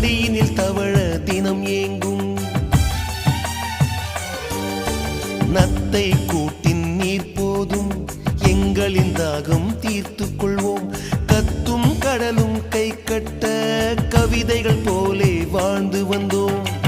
மடியினில் தவழ தினம் ஏங்கும் நத்தை கூட்டின் நீர் போதும் எங்களின் தாகம் தீர்த்துக் கொள்வோம். கத்தும் கடலும் கை கட்ட கவிதைகள் போலே வாழ்ந்து வந்தோம்.